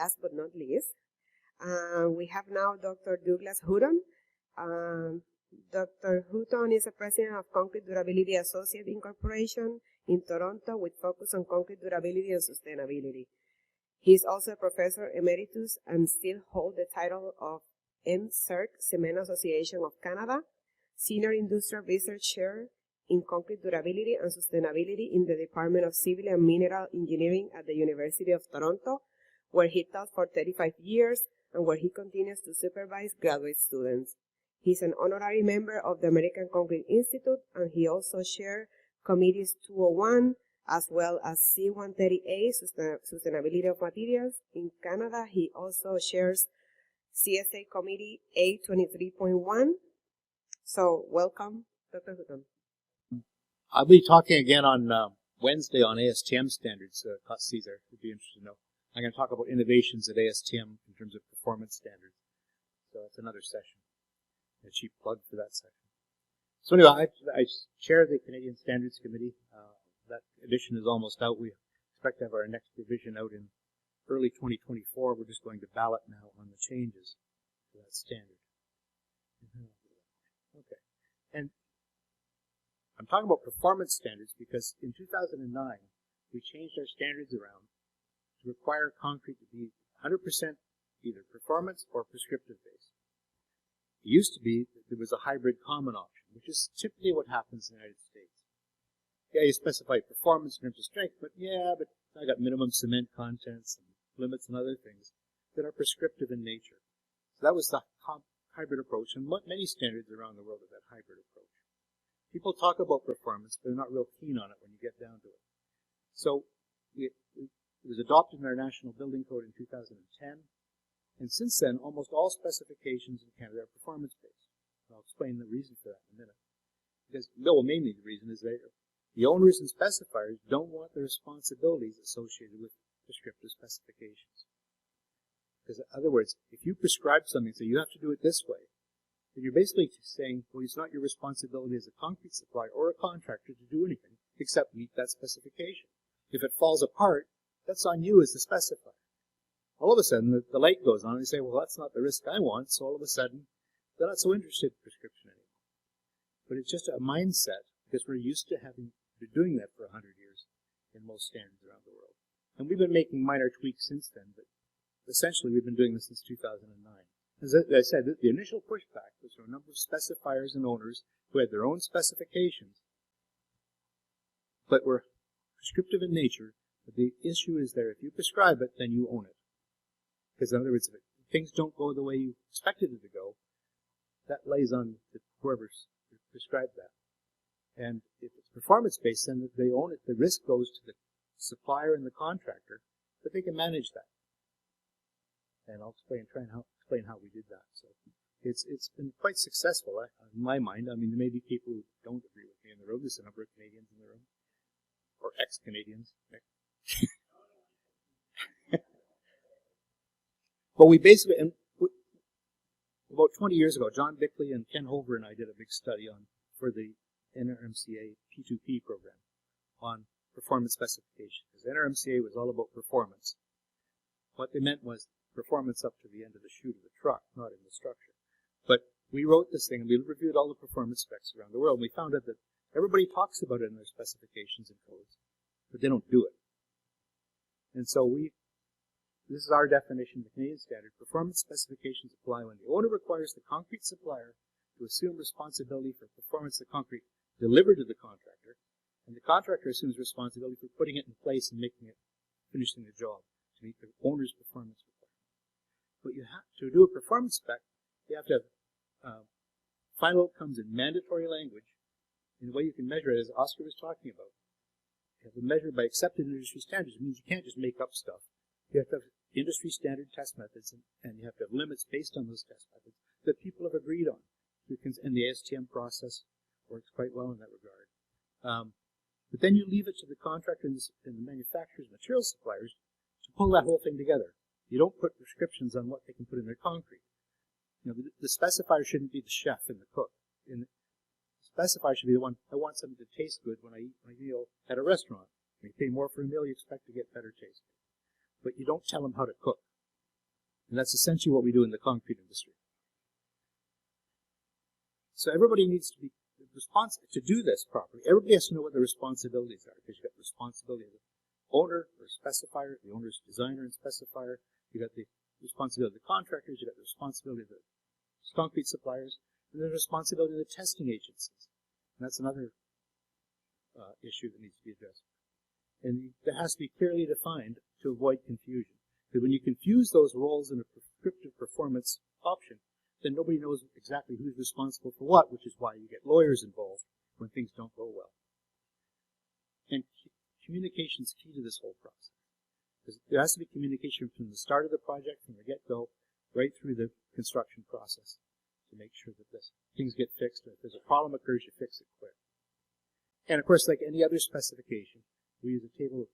last but not least, we have now Dr. Douglas Hooton. Dr. Hooton is a president of Concrete Durability Associate Incorporation in Toronto with focus on concrete durability and sustainability. He is also a professor emeritus and still holds the title of NSERC, Cement Association of Canada, Senior Industrial Research Chair in Concrete Durability and Sustainability in the Department of Civil and Mineral Engineering at the University of Toronto, where he taught for 35 years and where he continues to supervise graduate students. He's an honorary member of the American Concrete Institute, and he also chairs Committees 201 as well as C130A, Sustainability of Materials. In Canada, he also chairs CSA Committee A23.1. So, welcome, Dr. Hooton. I'll be talking again on Wednesday on ASTM standards. Caesar would be interested to know. I'm going to talk about innovations at ASTM in terms of performance standards. So that's another session. A cheap plug for that session. So anyway, I chair the Canadian Standards Committee. That edition is almost out. We expect to have our next revision out in early 2024. We're just going to ballot now on the changes to that standard. Okay. And I'm talking about performance standards because in 2009, we changed our standards around to require concrete to be 100% either performance or prescriptive based. It used to be that there was a hybrid common option, which is typically what happens in the United States. Yeah, you specify performance in terms of strength, but I got minimum cement contents and limits and other things that are prescriptive in nature. So that was the hybrid approach, and many standards around the world have that hybrid approach. People talk about performance, but they're not real keen on it when you get down to it. So it was adopted in our National Building Code in 2010, and since then, almost all specifications in Canada are performance-based. I'll explain the reason for that in a minute. Because, mainly the reason is that the owners and specifiers don't want the responsibilities associated with prescriptive specifications. Because, in other words, if you prescribe something, so you have to do it this way, then you're basically saying, well, it's not your responsibility as a concrete supplier or a contractor to do anything except meet that specification. If it falls apart, that's on you as the specifier. All of a sudden, the light goes on, and they say, well, that's not the risk I want, so all of a sudden, they're not so interested in prescription anymore. But it's just a mindset, because we're used to doing that for 100 years in most standards around the world. And we've been making minor tweaks since then, but essentially we've been doing this since 2009. As I said, the initial pushback was from a number of specifiers and owners who had their own specifications, but were prescriptive in nature. But the issue is that if you prescribe it, then you own it. Because in other words, if things don't go the way you expected it to go, that lays on whoever's prescribed that. And if it's performance-based, then if they own it, the risk goes to the supplier and the contractor, but they can manage that. And I'll explain how we did that. So it's been quite successful in my mind. I mean, there may be people who don't agree with me in the room. There's a number of Canadians in the room, or ex-Canadians. But we basically, about 20 years ago, John Bickley and Ken Hover and I did a big study for the NRMCA P2P program on performance specification. Because NRMCA was all about performance. What they meant was performance up to the end of the chute of the truck, not in the structure. But we wrote this thing, and we reviewed all the performance specs around the world, and we found out that everybody talks about it in their specifications and codes, but they don't do it. And so this is our definition of the Canadian standard. Performance specifications apply when the owner requires the concrete supplier to assume responsibility for performance of the concrete delivered to the contractor, and the contractor assumes responsibility for putting it in place and finishing the job to meet the owner's performance requirement. But you have to do a performance spec. You have to have final outcomes in mandatory language. And the way you can measure it, as Oscar was talking about, you have to measure by accepted industry standards. It means you can't just make up stuff. You have to have industry standard test methods, and you have to have limits based on those test methods that people have agreed on. And the ASTM process works quite well in that regard. But then you leave it to the contractor and the manufacturers, material suppliers, to pull that whole thing together. You don't put prescriptions on what they can put in their concrete. You know, the specifier shouldn't be the chef and the cook. The specifier should be the one, I want something to taste good when I eat my meal at a restaurant. When you pay more for a meal, you expect to get better taste. But you don't tell them how to cook. And that's essentially what we do in the concrete industry. So everybody needs to be responsible to do this properly. Everybody has to know what the responsibilities are, because you've got the responsibility of the owner or specifier, the owner's designer and specifier. You've got the responsibility of the contractors. You've got the responsibility of the concrete suppliers, and the responsibility of the testing agencies. And that's another issue that needs to be addressed. And that has to be clearly defined to avoid confusion. Because when you confuse those roles in a prescriptive performance option, then nobody knows exactly who's responsible for what, which is why you get lawyers involved when things don't go well. And communication is key to this whole process. Because there has to be communication from the start of the project, from the get-go, right through the construction process to make sure that things get fixed. If there's a problem occurs, you fix it quick. And of course, like any other specification, we use a table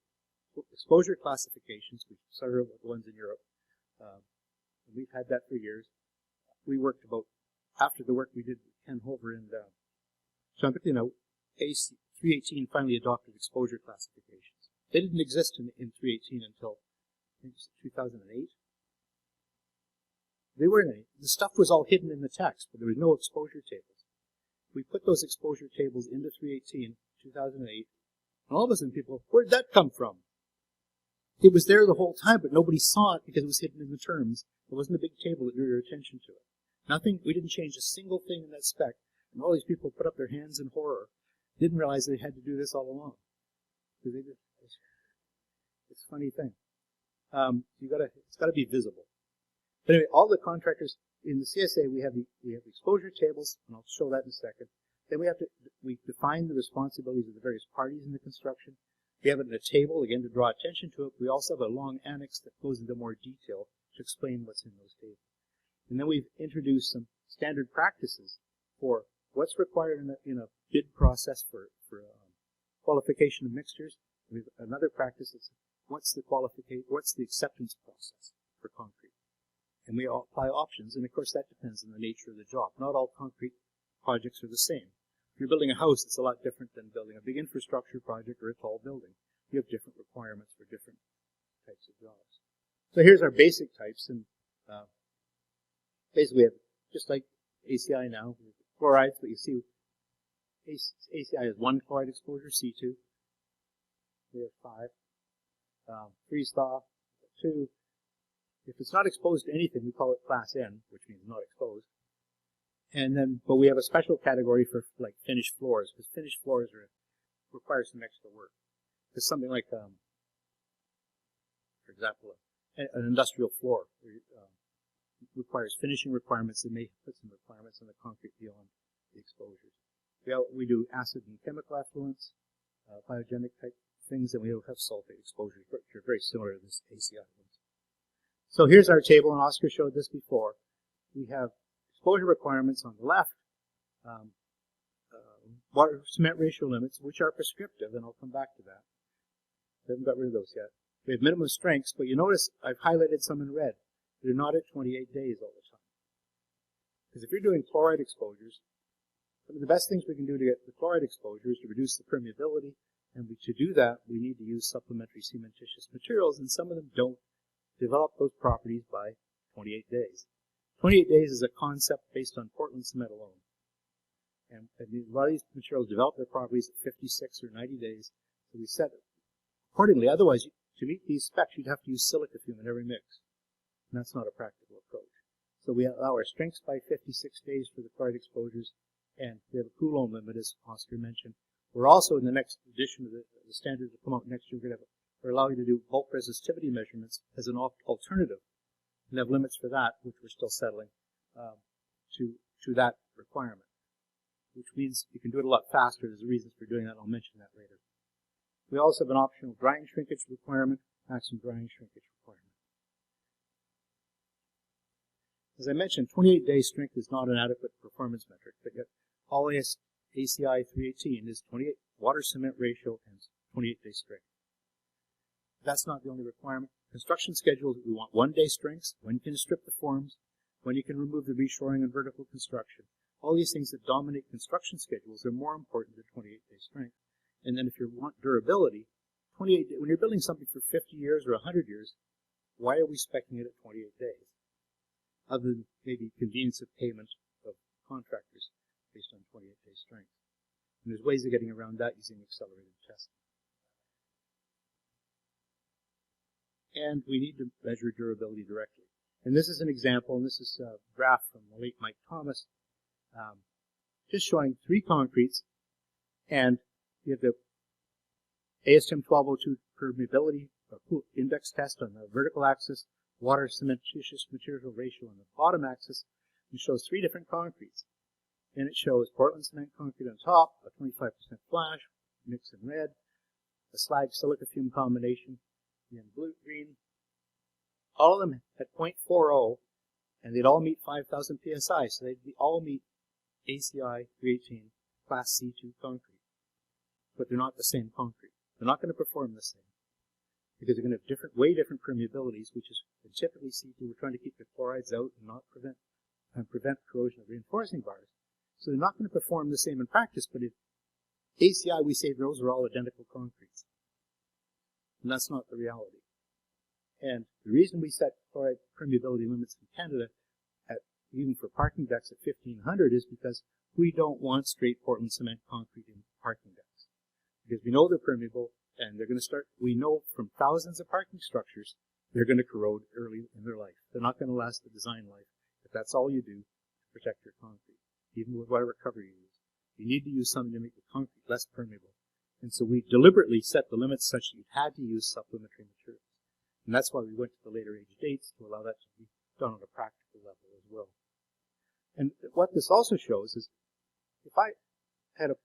of exposure classifications. We started with the ones in Europe. And we've had that for years. We worked after the work we did with Ken Hover and John Picton, A318 finally adopted exposure classifications. They didn't exist in 318 until, I think it was 2008. They weren't any. The stuff was all hidden in the text, but there was no exposure tables. We put those exposure tables into 318, 2008, and all of a sudden people, where'd that come from? It was there the whole time, but nobody saw it because it was hidden in the terms. There wasn't a big table that drew your attention to it. Nothing, we didn't change a single thing in that spec, and all these people put up their hands in horror. Didn't realize they had to do this all along. Because they did. It's a funny thing. It's got to be visible. But anyway, all the contractors in the CSA, we have the exposure tables, and I'll show that in a second. Then we define the responsibilities of the various parties in the construction. We have it in a table, again, to draw attention to it. We also have a long annex that goes into more detail to explain what's in those tables. And then we've introduced some standard practices for what's required in a bid process for qualification of mixtures. We have another practice that's what's the acceptance process for concrete. And we apply options, and of course that depends on the nature of the job. Not all concrete projects are the same. If you're building a house, it's a lot different than building a big infrastructure project or a tall building. You have different requirements for different types of jobs. So here's our basic types, and basically we have, just like ACI now, chlorides, but you see ACI has 1 chloride exposure, C2. We have 5. Freeze-thaw, 2. If it's not exposed to anything, we call it class N, which means not exposed. And then, but we have a special category for like finished floors, because finished floors require some extra work. Because something like, for example, an industrial floor requires finishing requirements that may put some requirements on the concrete beyond the exposures. We do acid and chemical effluents, biogenic type things, and we have sulfate exposures, which are very similar to this ACI ones. So here's our table, and Oscar showed this before. We have exposure requirements on the left, water cement ratio limits, which are prescriptive, and I'll come back to that. We haven't got rid of those yet. We have minimum strengths, but you notice I've highlighted some in red. They're not at 28 days all the time. Because if you're doing chloride exposures, one of the best things we can do to get the chloride exposure is to reduce the permeability, and to do that, we need to use supplementary cementitious materials, and some of them don't develop those properties by 28 days. 28 days is a concept based on Portland cement alone. And a lot of these materials develop their properties at 56 or 90 days, so we set it accordingly. Otherwise, to meet these specs, you'd have to use silica fume in every mix. And that's not a practical approach. So we allow our strengths by 56 days for the chloride exposures, and we have a coulomb limit, as Oscar mentioned. We're also, in the next edition of the standards that come out next year, we're allowing you to do bulk resistivity measurements as an alternative, and have limits for that, which we're still settling, to that requirement, which means you can do it a lot faster. There's reasons for doing that, and I'll mention that later. We also have an optional drying shrinkage requirement, maximum drying shrinkage requirement. As I mentioned, 28-day strength is not an adequate performance metric, but yet all ACI 318 is 28 water cement ratio and 28-day strength. That's not the only requirement. Construction schedules, we want 1-day strengths, when you can strip the forms, when you can remove the reshoring and vertical construction. All these things that dominate construction schedules are more important than 28-day strength. And then if you want durability, when you're building something for 50 years or 100 years, why are we speccing it at 28 days? other than maybe convenience of payment of contractors based on 28-day strength. And there's ways of getting around that using accelerated testing. And we need to measure durability directly. And this is an example, and this is a graph from the late Mike Thomas, just showing 3 concretes, and you have the ASTM C1202 permeability index test on the vertical axis, water cementitious material ratio on the bottom axis. It shows 3 different concretes. And it shows Portland cement concrete on top, a 25% flash, mix in red, a slag silica fume combination in green. All of them at 0.40, and they'd all meet 5,000 psi, so they'd all meet ACI 318 Class C2 concrete. But they're not the same concrete. They're not going to perform the same, because they're going to have way different permeabilities, which is typically C2. We're trying to keep the chlorides out and not prevent corrosion of reinforcing bars. So they're not going to perform the same in practice, but in ACI we say those are all identical concretes. And that's not the reality. And the reason we set chloride permeability limits in Canada, even for parking decks at 1,500, is because we don't want straight Portland cement concrete in parking decks. Because we know they're permeable, and they're going to start, we know from thousands of parking structures, they're going to corrode early in their life. They're not going to last the design life if that's all you do to protect your concrete, even with whatever cover you use. You need to use something to make the concrete less permeable. And so we deliberately set the limits such that you had to use supplementary materials. And that's why we went to the later age dates to allow that to be done on a practical level as well. And what this also shows is if I had a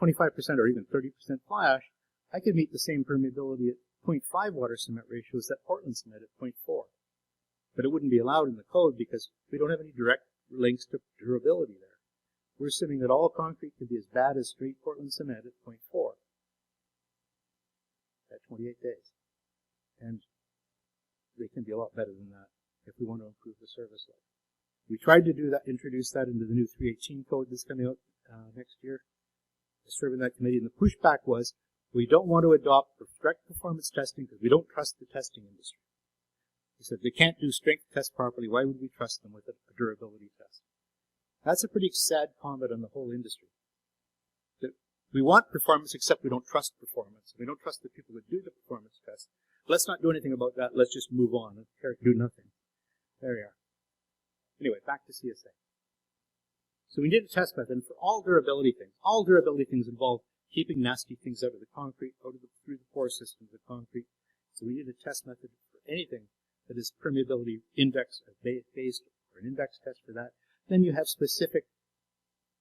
25% or even 30% fly ash, I could meet the same permeability at 0.5 water cement ratio as that Portland cement at 0.4. But it wouldn't be allowed in the code because we don't have any direct links to durability there. We're assuming that all concrete can be as bad as straight Portland cement at 0.4 at 28 days. And they can be a lot better than that if we want to improve the service life. We tried to do that, introduce that into the new 318 code that's coming out next year. Serving that committee, and the pushback was we don't want to adopt direct performance testing because we don't trust the testing industry. He said they can't do strength tests properly. Why would we trust them with a durability test? That's a pretty sad comment on the whole industry. That we want performance, except we don't trust performance. We don't trust the people that do the performance test. Let's not do anything about that. Let's just move on and do nothing. There we are. Anyway, back to CSA. So we did a test method, and for all durability things involve keeping nasty things out of the concrete, through the pore systems of concrete. So we did a test method for anything that is permeability index or based, or an index test for that. Then you have specific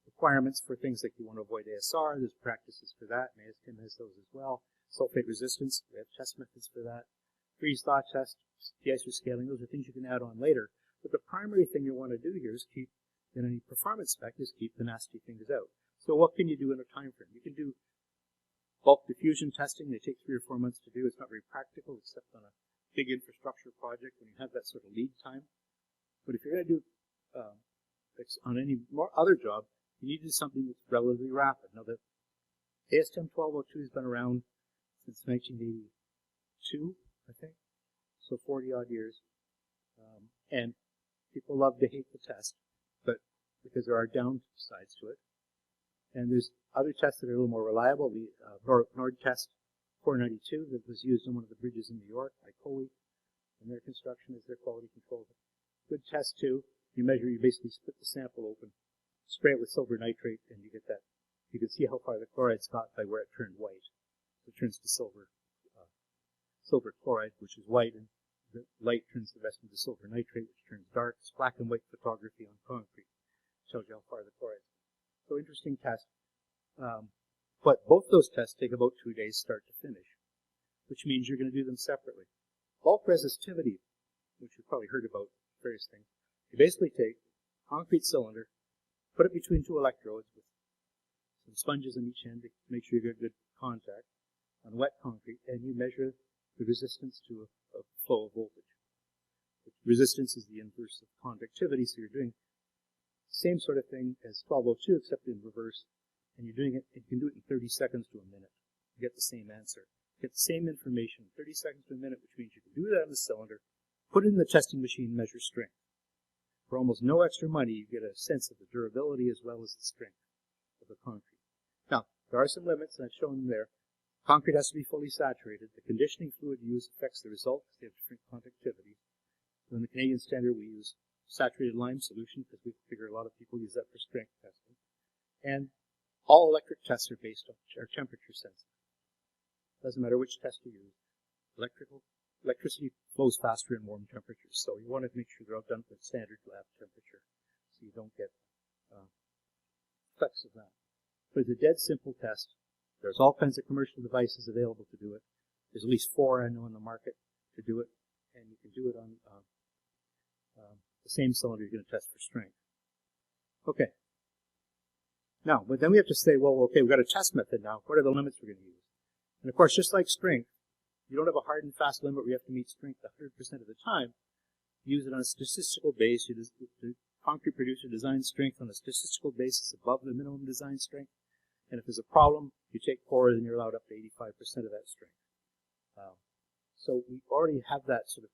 requirements for things like you want to avoid ASR. There's practices for that, and ASTM has those as well. Sulfate resistance, we have test methods for that. Freeze-thaw test, de-icer scaling, those are things you can add on later. But the primary thing you want to do here is keep, in any performance spec, is keep the nasty things out. So what can you do in a time frame? You can do bulk diffusion testing. They take 3 or 4 months to do. It's not very practical, except on a big infrastructure project when you have that sort of lead time. But if you're going to do on any other job, you need to do something that's relatively rapid. Now, the ASTM C1202 has been around since 1982, I think, so 40-odd years. And people love to hate the test, but because there are downsides to it. And there's other tests that are a little more reliable. The Nord test 492 that was used on one of the bridges in New York by COE, and their construction is their quality control. Good test too. You basically split the sample open, spray it with silver nitrate, and you get that. You can see how far the chloride's got by where it turned white. It turns to silver chloride, which is white, and the light turns the rest into silver nitrate, which turns dark. It's black and white photography on concrete. It tells you how far the chloride is. So interesting test. But both those tests take about 2 days start to finish, which means you're going to do them separately. Bulk resistivity, which you've probably heard about various things. You basically take a concrete cylinder, put it between 2 electrodes with some sponges on each end to make sure you get good contact on wet concrete, and you measure the resistance to a flow of voltage. Resistance is the inverse of conductivity, so you're doing the same sort of thing as 1202, except in reverse, and you're doing it, you can do it in 30 seconds to a minute. You get the same answer. You get the same information in 30 seconds to a minute, which means you can do that on the cylinder, put it in the testing machine, measure strength. For almost no extra money, you get a sense of the durability as well as the strength of the concrete. Now, there are some limits, and I've shown them there. Concrete has to be fully saturated. The conditioning fluid used affects the result because they have different conductivity. So in the Canadian standard, we use saturated lime solution because we figure a lot of people use that for strength testing. And all electric tests are based on are temperature sensitive. Doesn't matter which test you use. Electricity flows faster in warm temperatures, so you want to make sure they're all done at standard lab temperature, so you don't get effects of that. But it's a dead simple test. There's all kinds of commercial devices available to do it. There's at least 4 I know in the market to do it, and you can do it on the same cylinder you're going to test for strength. Okay. Now, but then we have to say, well, okay, we've got a test method now. What are the limits we're going to use? And of course, just like strength, you don't have a hard and fast limit where you have to meet strength 100% of the time. You use it on a statistical base. The concrete producer designs strength on a statistical basis above the minimum design strength. And if there's a problem, you take core, then you're allowed up to 85% of that strength. So we already have that sort of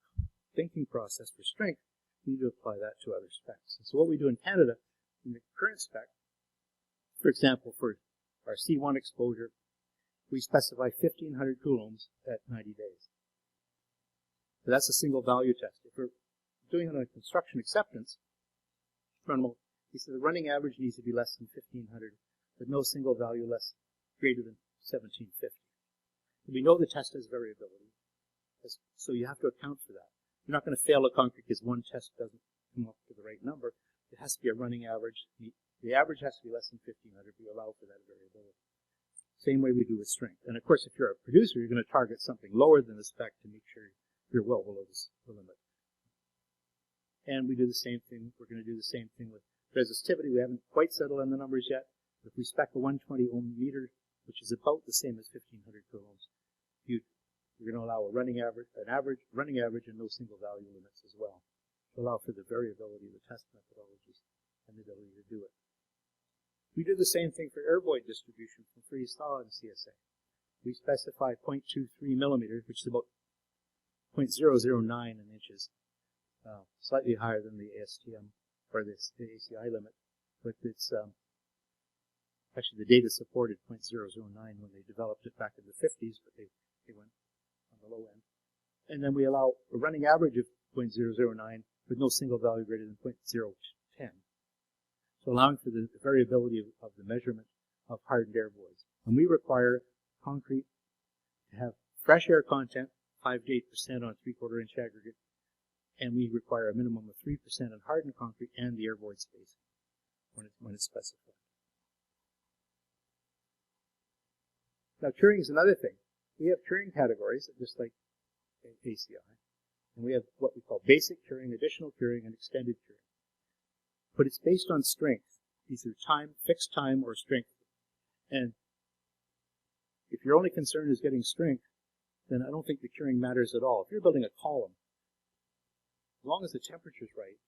thinking process for strength. We need to apply that to other specs. And so what we do in Canada, in the current spec, for example, for our C1 exposure, we specify 1,500 coulombs at 90 days. So that's a single value test. If we're doing it on a construction acceptance, he said the running average needs to be less than 1,500, with no single value greater than 1,750. We know the test has variability, so you have to account for that. You're not going to fail a concrete because one test doesn't come up with the right number. It has to be a running average. The average has to be less than 1,500, but you allow for that variability. Same way we do with strength. And of course, if you're a producer, you're going to target something lower than the spec to make sure you're well below the limit. And we do the same thing. We're going to do the same thing with resistivity. We haven't quite settled on the numbers yet. If we spec a 120 ohm meter, which is about the same as 1,500 coulombs, you're going to allow a running average, and no single value limits as well, to allow for the variability of the test methodologies and the ability to do it. We do the same thing for air void distribution from freeze thaw in CSA. We specify 0.23 millimeters, which is about 0.009 in inches, slightly higher than the ASTM or the ACI limit, but it's actually the data supported 0.009 when they developed it back in the 50s, but they went on the low end. And then we allow a running average of 0.009 with no single value greater than 0.010. So allowing for the variability of the measurement of hardened air voids. And we require concrete to have fresh air content, 5 to 8% on 3/4 inch aggregate, and we require a minimum of 3% on hardened concrete and the air void space when it's specified. Now, curing is another thing. We have curing categories, just like ACI, and we have what we call basic curing, additional curing, and extended curing. But it's based on strength, either time, fixed time, or strength. And if your only concern is getting strength, then I don't think the curing matters at all. If you're building a column, as long as the temperature's right,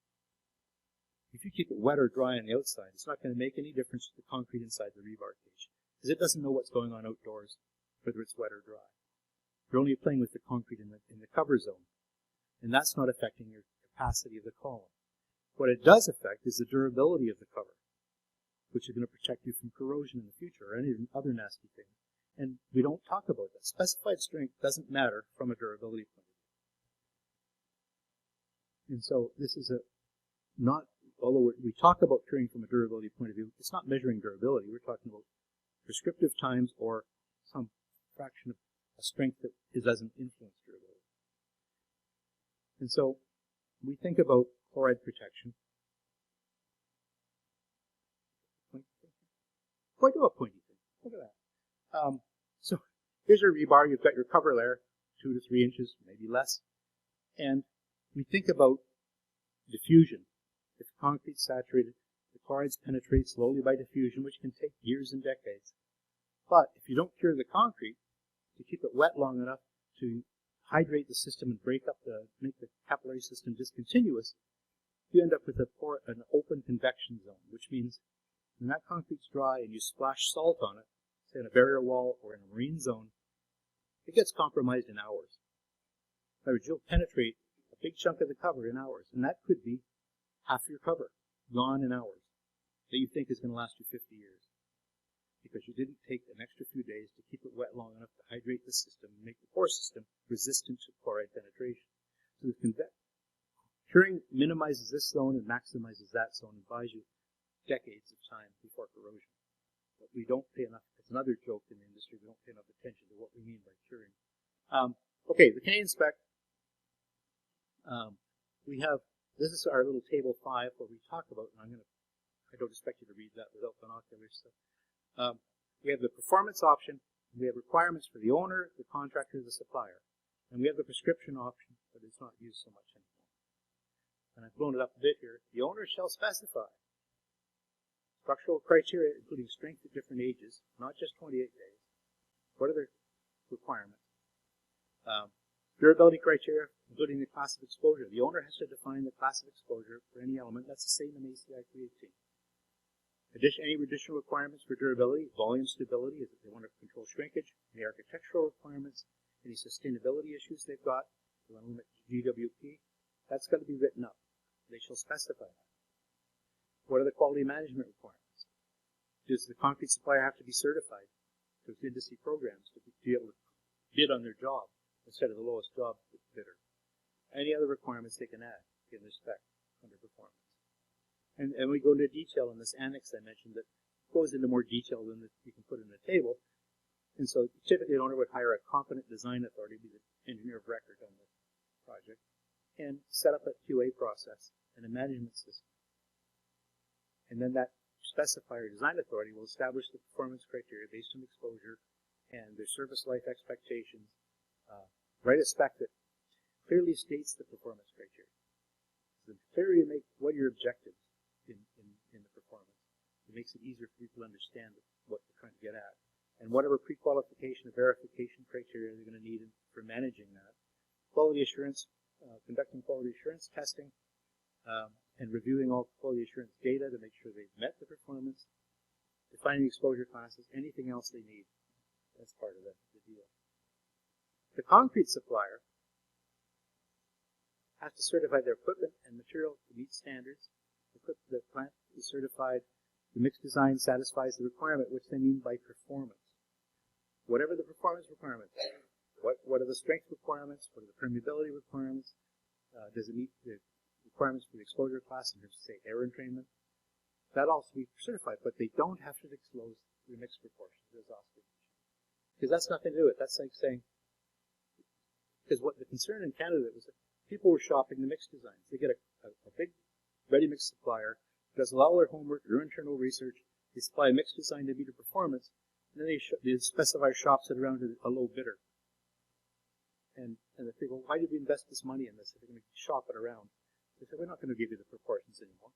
if you keep it wet or dry on the outside, it's not going to make any difference to the concrete inside the rebar cage, because it doesn't know what's going on outdoors, whether it's wet or dry. You're only playing with the concrete in the cover zone, and that's not affecting your capacity of the column. What it does affect is the durability of the cover, which is going to protect you from corrosion in the future or any other nasty things. And we don't talk about that. Specified strength doesn't matter from a durability point of view. And so this is although we talk about curing from a durability point of view, it's not measuring durability. We're talking about prescriptive times or some fraction of a strength that doesn't influence durability. And so we think about chloride protection. Quite a pointy thing. Look at that. So here's your rebar. You've got your cover layer, 2 to 3 inches, maybe less. And we think about diffusion. If concrete's saturated, the chlorides penetrate slowly by diffusion, which can take years and decades. But if you don't cure the concrete, to keep it wet long enough to hydrate the system and make the capillary system discontinuous, you end up with an open convection zone, which means when that concrete's dry and you splash salt on it, say in a barrier wall or in a marine zone, it gets compromised in hours. In other words, you'll penetrate a big chunk of the cover in hours, and that could be half your cover gone in hours that you think is going to last you 50 years because you didn't take an extra few days to keep it wet long enough to hydrate the system and make the pore system resistant to chloride penetration. So curing minimizes this zone and maximizes that zone and buys you decades of time before corrosion. But we don't pay enough. It's another joke in the industry. We don't pay enough attention to what we mean by curing. Okay, the Canadian spec. This is our little table 5 where we talk about, and I don't expect you to read that without binoculars. So, we have the performance option. We have requirements for the owner, the contractor, the supplier. And we have the prescription option, but it's not used so much anymore. And I've blown it up a bit here. The owner shall specify structural criteria, including strength at different ages, not just 28 days. What are the requirements? Durability criteria, including the class of exposure. The owner has to define the class of exposure for any element. That's the same in ACI 318. Any additional requirements for durability, volume stability, if they want to control shrinkage, the architectural requirements, any sustainability issues they've got, they want to limit GWP, that's got to be written up. They shall specify that. What are the quality management requirements? Does the concrete supplier have to be certified to industry programs to be able to bid on their job instead of the lowest job bidder? Any other requirements they can add in their spec under performance. And we go into detail in this annex I mentioned that goes into more detail than you can put in a table. And so typically an owner would hire a competent design authority, be the engineer of record on the project, and set up a QA process and a management system. And then that specifier design authority will establish the performance criteria based on exposure and their service life expectations. Write a spec that clearly states the performance criteria. So clearly make what are your objectives in the performance. It makes it easier for people to understand what they're trying to get at. And whatever pre-qualification or verification criteria they're going to need for managing that. Quality assurance, conducting quality assurance testing, and reviewing all quality assurance data to make sure they've met the performance, defining exposure classes, anything else they need. That's part of the deal. The concrete supplier has to certify their equipment and material to meet standards. The plant is certified. The mix design satisfies the requirement, which they mean by performance. Whatever the performance requirements are. What are the strength requirements? What are the permeability requirements? Does it meet the requirements for the exposure class, and say air entrainment? That also be certified, but they don't have to disclose the mix proportions, as Oscar mentioned. Because that's nothing to do with it. That's like saying, because what the concern in Canada was that people were shopping the mix designs. They get a big ready-mix supplier, does a lot of their homework, their internal research, they supply a mix design to meet a performance, and then the specifier shops it around to a low bidder. And they think, well, why did we invest this money in this if we're going to shop it around? They say, we're not going to give you the proportions anymore.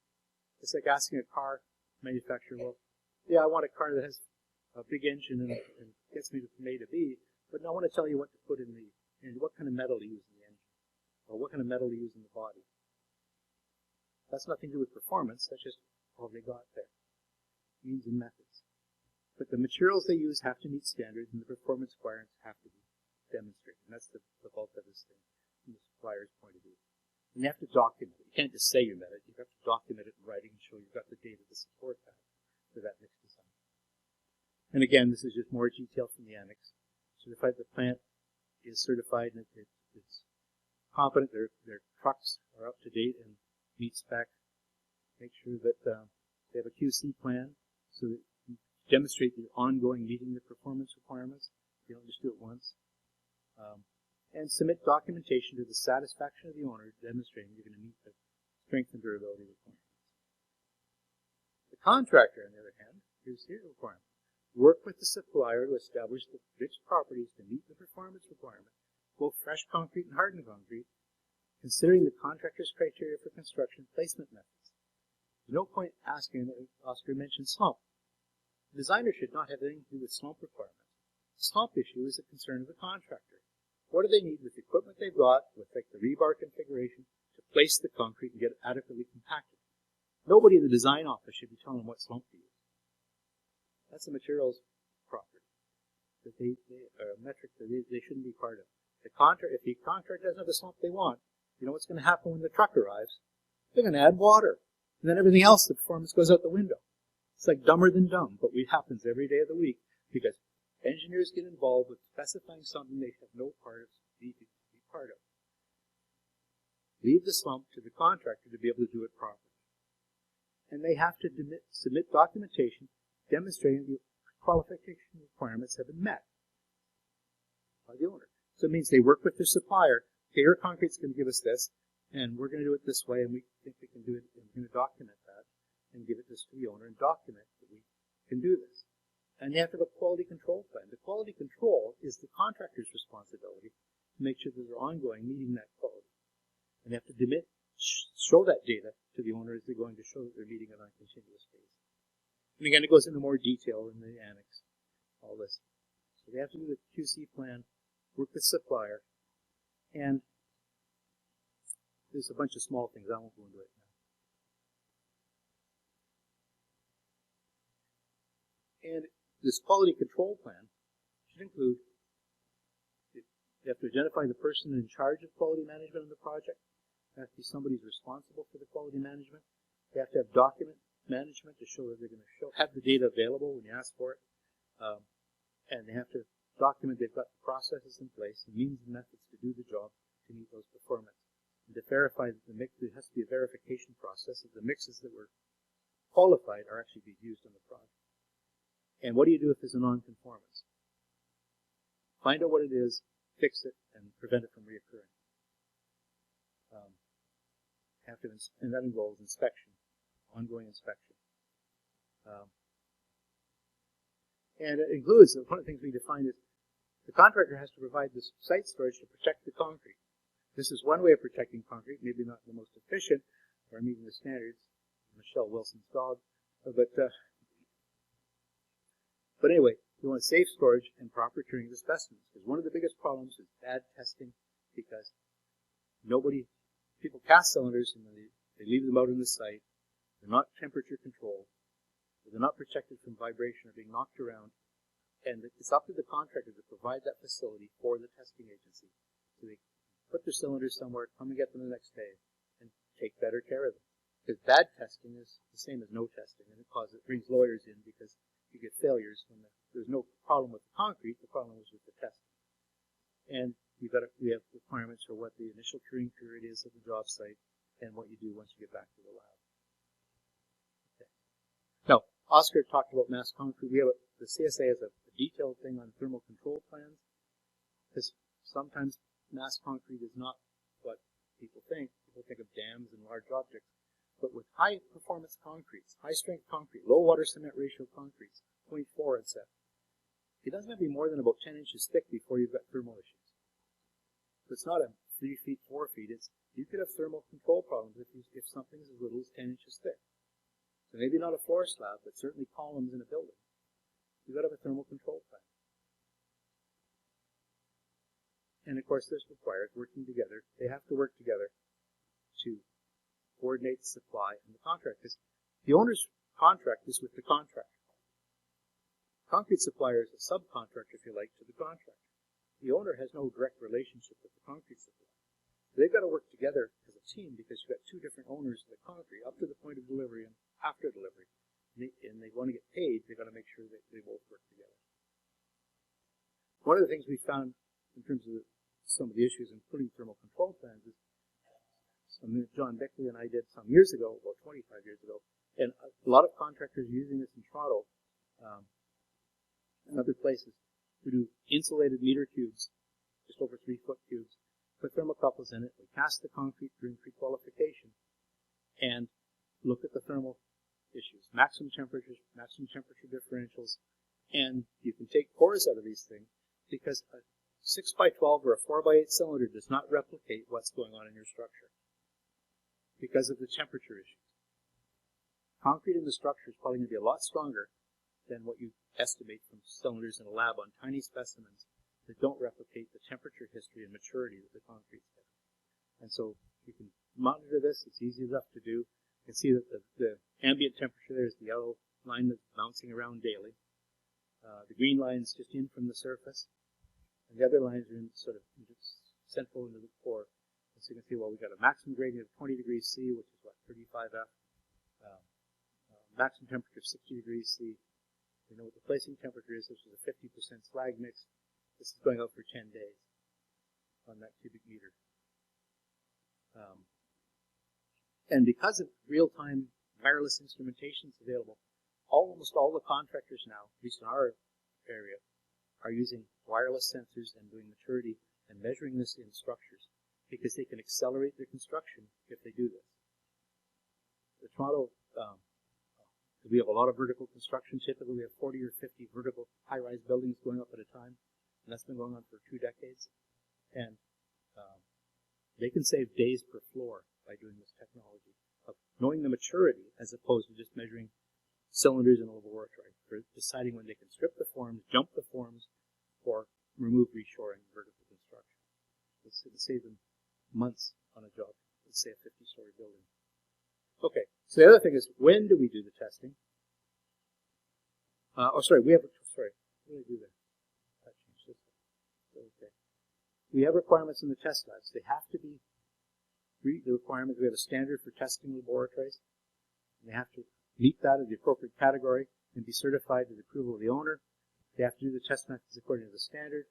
It's like asking a car manufacturer, well, yeah, I want a car that has a big engine and gets me from A to B, but now I want to tell you what to put in what kind of metal to use in the engine, or what kind of metal to use in the body. That's nothing to do with performance. That's just all they got there. Means and methods. But the materials they use have to meet standards, and the performance requirements have to be demonstrated. And that's the bulk of this thing from the supplier's point of view. And you have to document it. You can't just say you met it. You have to document it in writing and show you've got the data to support that for that mix design. And again, this is just more detail from the annex. Certified the plant is certified and it's competent. Their trucks are up to date and meet spec. Make sure that they have a QC plan so that you demonstrate the ongoing meeting the performance requirements. You don't just do it once. And submit documentation to the satisfaction of the owner demonstrating you're going to meet the strength and durability requirements. The contractor, on the other hand, here's the requirement. Work with the supplier to establish the fixed properties to meet the performance requirement, both fresh concrete and hardened concrete, considering the contractor's criteria for construction placement methods. There's no point asking, Oscar mentioned slump. The designer should not have anything to do with slump requirements. The slump issue is a concern of the contractor. What do they need with the equipment they've got, with like the rebar configuration, to place the concrete and get it adequately compacted? Nobody in the design office should be telling them what slump to use. That's a materials property. That a metric that they shouldn't be part of. If the contractor doesn't have the slump they want, you know what's going to happen when the truck arrives? They're going to add water. And then everything else, the performance goes out the window. It's like dumber than dumb, but it happens every day of the week because engineers get involved with specifying something they have no part of, be part of. Leave the slump to the contractor to be able to do it properly. And they have to submit documentation demonstrating the qualification requirements have been met by the owner. So it means they work with their supplier. Okay, your concrete's going to give us this, and we're going to do it this way, and we think we can do it, and we're going to document that and give it this to the owner and document that we can do this. And you have to have a quality control plan. The quality control is the contractor's responsibility to make sure that they're ongoing, meeting that quality. And they have to show that data to the owner as they're going to show that they're meeting it on a continuous basis. And again, it goes into more detail in the annex, all this. So they have to do the QC plan, work with supplier, and there's a bunch of small things. I won't go into it now. And this quality control plan should include, you have to identify the person in charge of quality management of the project. There has to be somebody who's responsible for the quality management. They have to have document management to show that they're going to have the data available when you ask for it. And they have to document they've got the processes in place, the means and methods to do the job to meet those performance. And to verify that the mix, there has to be a verification process that the mixes that were qualified are actually being used on the project. And what do you do if there's a non-conformance? Find out what it is, fix it, and prevent it from reoccurring. And that involves inspection, ongoing inspection. And it includes, one of the things we define is the contractor has to provide this site storage to protect the concrete. This is one way of protecting concrete, maybe not the most efficient, or meeting the standards, Michelle Wilson's dog, but anyway, you want safe storage and proper treating of the specimens, because one of the biggest problems is bad testing, because people cast cylinders and they leave them out in the site, they're not temperature controlled, they're not protected from vibration or being knocked around, and it's up to the contractor to provide that facility for the testing agency. So they put their cylinders somewhere, come and get them the next day, and take better care of them. Because bad testing is the same as no testing, and it brings lawyers in because you get failures when there's no problem with the concrete, the problem is with the testing. And we have requirements for what the initial curing period is at the job site and what you do once you get back to the lab. Okay. Now, Oscar talked about mass concrete. The CSA has a detailed thing on thermal control plans, because sometimes mass concrete is not what people think. People think of dams and large objects. But with high performance concretes, high strength concrete, low water cement ratio concretes, 0.4 et cetera, it doesn't have to be more than about 10 inches thick before you've got thermal issues. So it's not a 3 feet, 4 feet. You could have thermal control problems if something's as little as 10 inches thick. So maybe not a floor slab, but certainly columns in a building. You've got to have a thermal control plan. And of course, this requires working together. They have to work together to coordinate the supply and the contract. Because the owner's contract is with the contractor. Concrete supplier is a subcontractor, if you like, to the contractor. The owner has no direct relationship with the concrete supplier. So they've got to work together as a team because you've got two different owners of the concrete up to the point of delivery and after delivery. And they want to get paid, they've got to make sure that they both work together. One of the things we found in terms of some of the issues in putting thermal control plans is something that John Beckley and I did some years ago, about 25 years ago, and a lot of contractors are using this in Toronto and other places. We do insulated meter cubes, just over 3-foot cubes, put thermocouples in it, we cast the concrete during pre-qualification, and look at the thermal issues, maximum temperatures, maximum temperature differentials, and you can take cores out of these things because a 6x12 or a 4x8 cylinder does not replicate what's going on in your structure because of the temperature issues. Concrete in the structure is probably going to be a lot stronger than what you estimate from cylinders in a lab on tiny specimens that don't replicate the temperature history and maturity that the concrete's got. And so you can monitor this. It's easy enough to do. You can see that the ambient temperature there is the yellow line that's bouncing around daily. The green line is just in from the surface. And the other lines are in sort of central into the core. So you can see, well, we've got a maximum gradient of 20 degrees C, which is what, 35 F. Maximum temperature of 60 degrees C. We know what the placing temperature is, which is a 50% slag mix. This is going out for 10 days on that cubic meter. And because of real-time wireless instrumentation is available, almost all the contractors now, at least in our area, are using wireless sensors and doing maturity and measuring this in structures because they can accelerate their construction if they do this. The Toronto, we have a lot of vertical construction. Typically, we have 40 or 50 vertical high-rise buildings going up at a time, and that's been going on for 2 decades. And they can save days per floor by doing this technology of knowing the maturity as opposed to just measuring cylinders in a laboratory for deciding when they can strip the forms, jump the forms, or remove reshoring vertical construction. It's to save them months on a job. Let's say a 50-story building. Okay, so the other thing is, when do we do the testing? What did I do there? That changed this. Okay. We have requirements in the test labs. They have to be the requirements. We have a standard for testing laboratories. And they have to meet that in the appropriate category and be certified to the approval of the owner. They have to do the test methods according to the standard.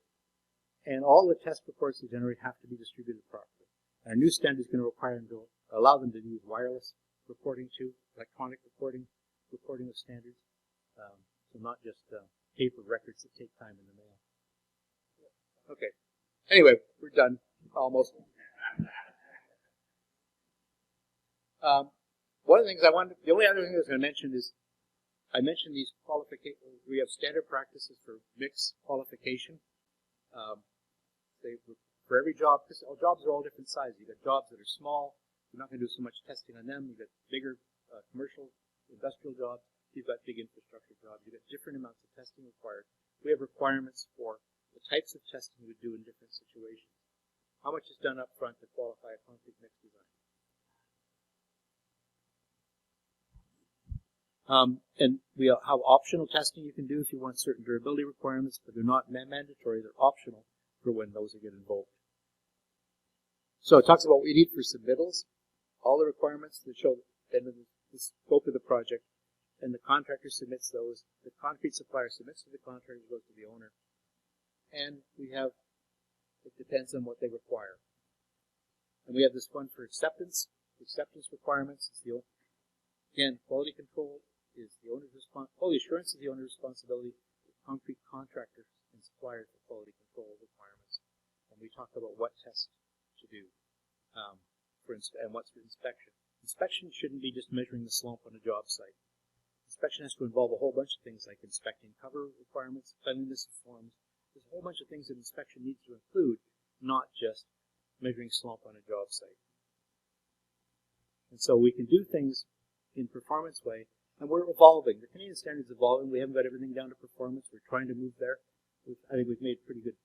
And all the test reports they generate have to be distributed properly. Our new standard is going to require them to allow them to use wireless reporting too, electronic reporting of standards. So not just paper records that take time in the mail. Okay. Anyway, we're done. Almost. One of the things the only other thing I was going to mention is, I mentioned these qualifications. We have standard practices for mix qualification. For every job, because all jobs are all different sizes. You've got jobs that are small. You're not going to do so much testing on them. You've got bigger commercial, industrial jobs. You've got big infrastructure jobs. You've got different amounts of testing required. We have requirements for the types of testing we would do in different situations. How much is done up front to qualify a concrete mix design? And we have optional testing you can do if you want certain durability requirements, but they're not mandatory. They're optional for when those get invoked. So it talks about what we need for submittals, all the requirements that show the scope of the project, and the contractor submits those. The concrete supplier submits to the contractor, goes to the owner. And it depends on what they require. And we have this one for acceptance. Acceptance requirements is again, quality control is the owner's responsibility. Quality assurance is the owner's responsibility. Concrete contractors and suppliers for quality control requirements. And we talk about what tests to do and what's for inspection. Inspection shouldn't be just measuring the slump on a job site. Inspection has to involve a whole bunch of things like inspecting cover requirements, cleanliness of forms. There's a whole bunch of things that inspection needs to include, not just measuring slump on a job site. And so we can do things in performance way, and we're evolving. The Canadian standard is evolving. We haven't got everything down to performance. We're trying to move there. I think we've made pretty good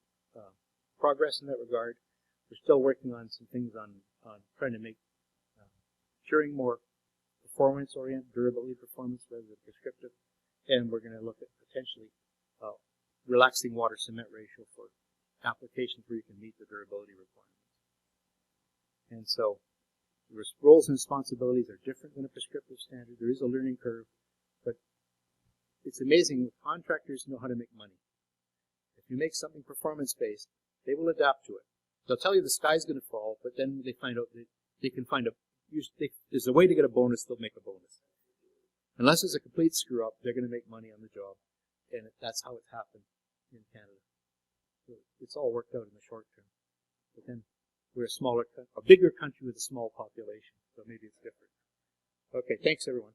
progress in that regard. We're still working on some things on trying to make curing more performance-oriented, durability performance rather than prescriptive. And we're going to look at potentially relaxing water-cement ratio for applications where you can meet the durability requirements. And so the roles and responsibilities are different than a prescriptive standard. There is a learning curve, but it's amazing that contractors know how to make money. If you make something performance-based, they will adapt to it. They'll tell you the sky's going to fall, but then they find out that they can find there's a way to get a bonus, they'll make a bonus. Unless it's a complete screw-up, they're going to make money on the job. And that's how it's happened in Canada. So it's all worked out in the short term. But then we're a bigger country with a small population, so maybe it's different. Okay, thanks everyone.